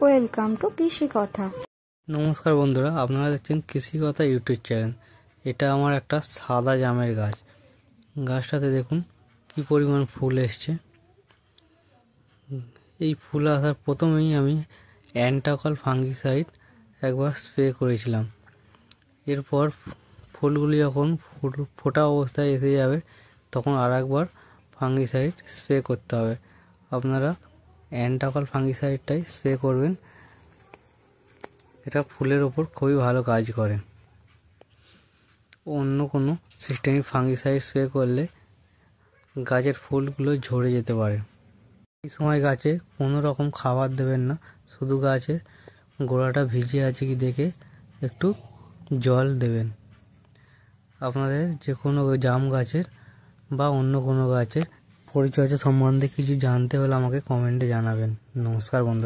Welcome to কৃষি কথা। নমস্কার বন্ধুরা, আপনারা দেখছেন কৃষি কথা ইউটিউব চ্যানেল। এটা আমার একটা সাদা জামের গাছ। গাছটাতে দেখুন কি পরিমাণ ফুল এসছে। এই ফুল আসার প্রথমেই আমি অ্যান্টাকল ফাঙ্গিসাইড একবার স্প্রে করেছিলাম। এরপর ফুলগুলি যখন ফোটা অবস্থায় এসে যাবে তখন আর একবার ফাঙ্গিসাইড স্প্রে করতে হবে। আপনারা অ্যান্টাকল ফাঙ্গিসাইডটাই স্প্রে করবেন, এটা ফুলের ওপর খুবই ভালো কাজ করে। অন্য কোনো সিস্টেমিক ফাঙ্গিসাইড স্প্রে করলে গাছের ফুলগুলো ঝরে যেতে পারে। এই সময় গাছে কোনো রকম খাবার দেবেন না, শুধু গাছে গোড়াটা ভিজে আছে কি দেখে একটু জল দেবেন। আপনাদের যে কোনো জাম গাছের বা অন্য কোনো গাছের পরিচর্যা সম্বন্ধে কিছু জানতে হলে আমাকে কমেন্টে জানাবেন। নমস্কার বন্ধুরা।